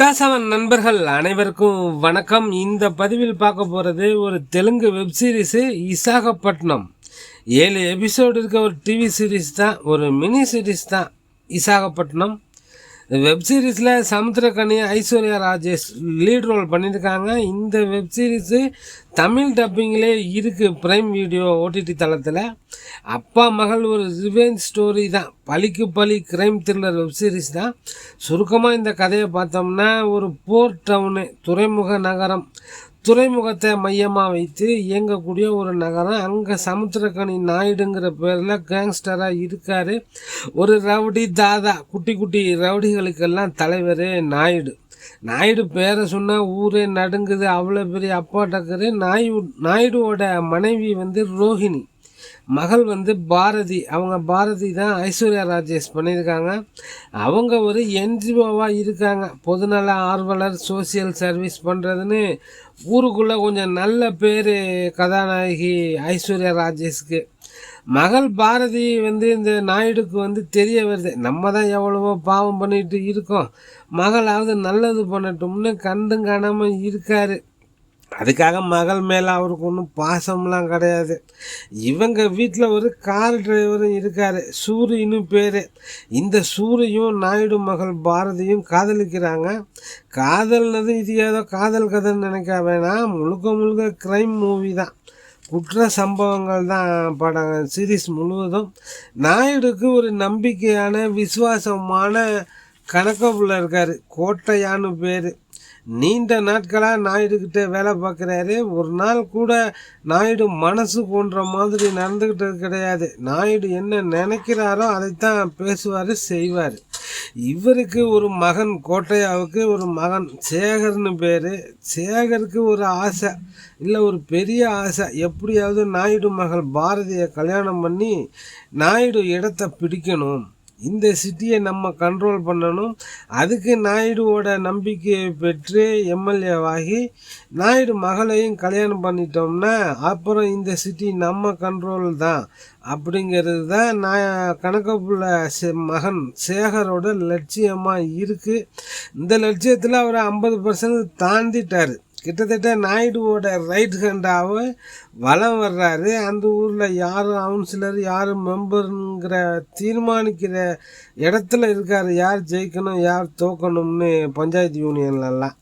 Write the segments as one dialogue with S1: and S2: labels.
S1: டாசவன் நண்பர்கள் அனைவருக்கும் வணக்கம். இந்த பதிவில் பார்க்க போகிறது ஒரு தெலுங்கு வெப்சீரிஸு விசாகப்பட்டினம். 7 எபிசோடு இருக்க ஒரு டிவி சீரீஸ் தான், ஒரு மினி சீரீஸ் தான் விசாகப்பட்டினம். வெப்சீரிஸில் சமுத்திரக்கனி, ஐஸ்வர்யா ராஜேஷ் லீட் ரோல் பண்ணியிருக்காங்க. இந்த வெப்சீரிஸு தமிழ் டப்பிங்கிலே இருக்குது ப்ரைம் வீடியோ ஓடிடி தளத்தில். அப்பா மகள் ஒரு ரிவெஞ்ச் ஸ்டோரி தான், பழிக்கு பழி கிரைம் த்ரில்லர் வெப்சீரிஸ் தான். சுருக்கமாக இந்த கதையை பார்த்தோம்னா, ஒரு போர்ட் டவுனு, துறைமுக நகரம், துறைமுகத்தை மையமாக வைத்து இயங்கக்கூடிய ஒரு நகரம். அங்கே சமுத்திரக்கனி நாயுடுங்கிற பேரில் கேங்ஸ்டராக இருக்கார். ஒரு ரவுடி தாதா, குட்டி குட்டி ரவுடிகளுக்கெல்லாம் தலைவர் நாயுடு. நாயுடு பேரை சொன்னால் ஊரே நடுங்குது, அவ்வளோ பெரிய அப்பா டக்கரு. நாயுடுவோட மனைவி ரோஹிணி, மகள் பாரதி. அவங்க பாரதி தான் ஐஸ்வர்யா ராஜேஷ் பண்ணியிருக்காங்க. அவங்க ஒரு என்ஜிஓவாக இருக்காங்க, பொதுநல ஆர்வலர், சோசியல் சர்வீஸ் பண்ணுறதுன்னு ஊருக்குள்ளே கொஞ்சம் நல்ல பேர் கதாநாயகி ஐஸ்வர்யா ராஜேஷ்க்கு. மகள் பாரதி இந்த நாயுடுக்கு தெரிய வருது, நம்ம தான் எவ்வளவோ பாவம் பண்ணிட்டு இருக்கோம், மகளாவது நல்லது பண்ணட்டும்னு கண்டும் காணாமல் இருக்கார். அதுக்காக மகள் மேலே அவருக்கு ஒன்றும் பாசம்லாம் கிடையாது. இவங்க வீட்டில் ஒரு கார் டிரைவரும் இருக்கார், சூரியனு பேர். இந்த சூரியும் நாயுடு மகள் பாரதியும் காதலிக்கிறாங்க. காதல்னது இது ஏதோ காதல் கதைன்னு நினைக்க வேணாம், முழுக்க முழுக்க க்ரைம் மூவி தான், குற்ற சம்பவங்கள் தான் படம் சீரீஸ் முழுவதும். நாயுடுக்கு ஒரு நம்பிக்கையான விசுவாசமான கணக்கப்புள்ள இருக்கார், கோட்டையான்னு பேர். நீண்ட நாட்களாக நாயுடுகிட்ட வேலை பார்க்குறாரு. ஒரு நாள் கூட நாயுடு மனசு போன்ற மாதிரி நடந்துக்கிட்டது கிடையாது. நாயுடு என்ன நினைக்கிறாரோ அதைத்தான் பேசுவார், செய்வார். இவருக்கு ஒரு மகன், கோட்டையாவுக்கு ஒரு மகன் சேகர்னு பேர். சேகருக்கு ஒரு ஆசை, இல்லை ஒரு பெரிய ஆசை, எப்படியாவது நாயுடு மகள் பாரதியை கல்யாணம் பண்ணி நாயுடு இடத்த பிடிக்கணும், இந்த சிட்டியை நம்ம கண்ட்ரோல் பண்ணணும். அதுக்கு நாயுடுவோட நம்பிக்கையை பெற்று எம்எல்ஏவாகி நாயுடு மகளையும் கல்யாணம் பண்ணிட்டோம்னா அப்புறம் இந்த சிட்டி நம்ம கண்ட்ரோல் தான் அப்படிங்கிறது தான் கணக்கப்புள்ள மகன் சேகரோட லட்சியமாக இருக்குது. இந்த லட்சியத்தில் அவர் 50% தாண்டிட்டார். கிட்டத்தட்ட நாயுடுவோட ரைட் ஹேண்டாக வலம் வர்றாரு. அந்த ஊரில் யார் கவுன்சிலர், யார் மெம்பருங்கிற தீர்மானிக்கிற இடத்துல இருக்கார், யார் ஜெயிக்கணும் யார் தோக்கணும்னு பஞ்சாயத்து யூனியன்லலாம்.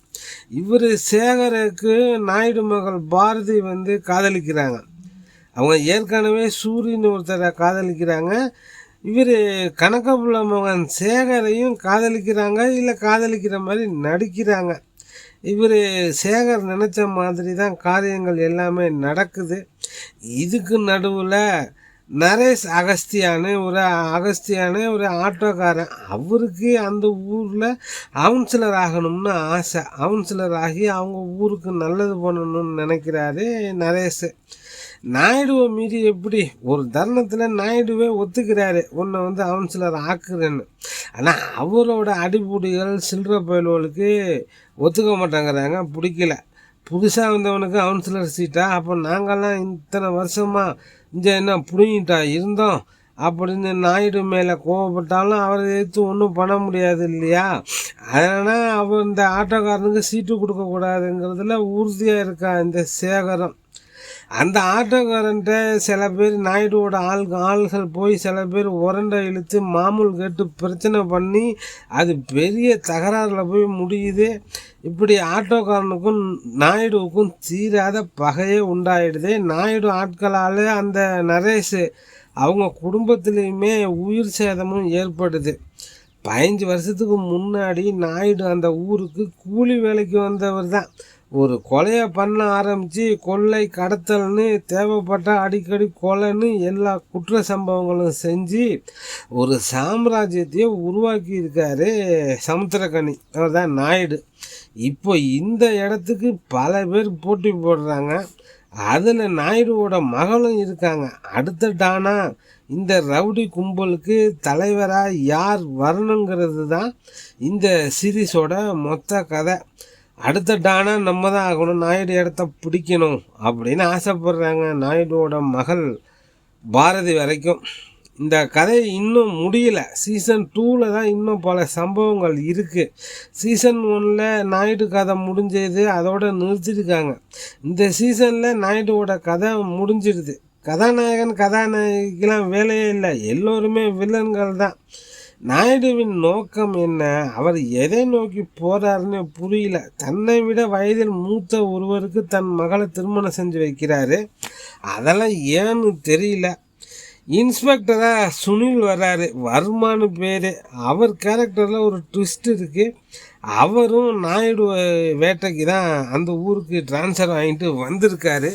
S1: இவர் சேகருக்கு நாயுடு மகள் பாரதி காதலிக்கிறாங்க. அவங்க ஏற்கனவே சூரியன் ஒருத்தரை காதலிக்கிறாங்க. இவர் கணக்கப்புள்ள மகன் சேகரையும் காதலிக்கிறாங்க, இல்லை காதலிக்கிற மாதிரி நடிக்கிறாங்க. இவர் சேகர் நினச்ச மாதிரி தான் காரியங்கள் எல்லாமே நடக்குது. இதுக்கு நடுவில் நரேஷ் அகஸ்தியானு ஒரு ஆட்டோக்காரன், அவருக்கு அந்த ஊரில் கவுன்சிலர் ஆகணும்னு ஆசை. கவுன்சிலர் ஆகி அவங்க ஊருக்கு நல்லது பண்ணணும்னு நினைக்கிறாரு நரேஷ். நாயுடுவை மீறி எப்படி ஒரு தருணத்தில் நாயுடுவே ஒத்துக்கிறாரு, உன்னை கவுன்சிலர் ஆக்குறேன்னு. ஆனால் அவரோட அடிப்பூடிகள் சில்லற பயல்களுக்கு ஒத்துக்க மாட்டேங்கிறாங்க, பிடிக்கல. புதுசாக வந்தவனுக்கு கவுன்சிலர் சீட்டா, அப்போ நாங்கள்லாம் இத்தனை வருஷமாக இங்கே என்ன பிடிங்கிட்டா இருந்தோம் அப்படின்னு நாயுடு மேலே கோவப்பட்டாலும் அவரை எதிர்த்து ஒன்றும் பண்ண முடியாது இல்லையா. அதனால் அவர் இந்த ஆட்டோக்காரனுக்கு சீட்டு கொடுக்கக்கூடாதுங்கிறதுல உறுதியாக இருக்கா இந்த சேகரம். அந்த ஆட்டோக்காரன்ட்ட சில பேர் நாயுடுவோட ஆள்கள் போய் சில பேர் உரண்டை இழுத்து மாமூல் கேட்டு பிரச்சனை பண்ணி அது பெரிய தகராறில் போய் முடியுது. இப்படி ஆட்டோக்காரனுக்கும் நாயுடுவுக்கும் தீராத பகையே உண்டாயிடுது. நாயுடு ஆட்களால் அந்த நரேஷ் அவங்க குடும்பத்துலேயுமே உயிர் சேதமும் ஏற்படுது. 15 வருஷத்துக்கு முன்னாடி நாயுடு அந்த ஊருக்கு கூலி வேலைக்கு வந்தவர் தான். ஒரு கொலையை பண்ண ஆரம்பித்து கொள்ளை, கடத்தல்னு தேவைப்பட்ட அடிக்கடி கொலைன்னு எல்லா குற்ற சம்பவங்களும் செஞ்சு ஒரு சாம்ராஜ்யத்தையே உருவாக்கி இருக்காரு சமுத்திரக்கனி, அவர் தான் நாயுடு. இப்போ இந்த இடத்துக்கு பல பேர் போட்டி போடுறாங்க. அதில் நாயுடுவோட மகளும் இருக்காங்க. அடுத்த டானா இந்த ரவுடி கும்பலுக்கு தலைவராக யார் வரணுங்கிறது தான் இந்த சீரீஸோட மொத்த கதை. அடுத்த டானா நம்ம தான் ஆகணும், நாயுடு இடத்த பிடிக்கணும் அப்படின்னு ஆசைப்படுறாங்க நாயுடுவோட மகள் பாரதி வரைக்கும். இந்த கதை இன்னும் முடியல. சீசன் 2ல் தான் இன்னும் பல சம்பவங்கள் இருக்குது. சீசன் 1ல் நாயுடு கதை முடிஞ்சது, அதோடு நிறுத்திருக்காங்க. இந்த சீசனில் நாயுடுவோட கதை முடிஞ்சிடுது. கதாநாயகிக்கெலாம் வேலையே இல்லை, எல்லோருமே வில்லன்கள் தான். நாயுடுவின் நோக்கம் என்ன? அவர் எதை நோக்கி போகிறாருன்னு புரியல. தன்னை விட வயதில் மூத்த ஒருவருக்கு தன் மகளை திருமணம் செஞ்சு வைக்கிறாரு. அதெல்லாம் ஏன்னு தெரியல. இன்ஸ்பெக்டராக சுனில் வர்றாரு, வர்மான்னு பேர். அவர் கேரக்டரில் ஒரு ட்விஸ்ட் இருக்குது. அவரும் நாயுடு வேட்டைக்கு தான் அந்த ஊருக்கு ட்ரான்ஸ்ஃபர் வாங்கிட்டு வந்திருக்காரு.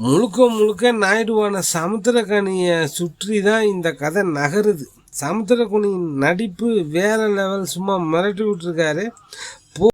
S1: முழுக்க நாயுடுவான சமுத்திரக்கனியை சுற்றி தான் இந்த கதை நகருது. சமுத்திரக்கனியின் நடிப்பு வேறு லெவல், சும்மா மிரட்டி விட்டுருக்காரு.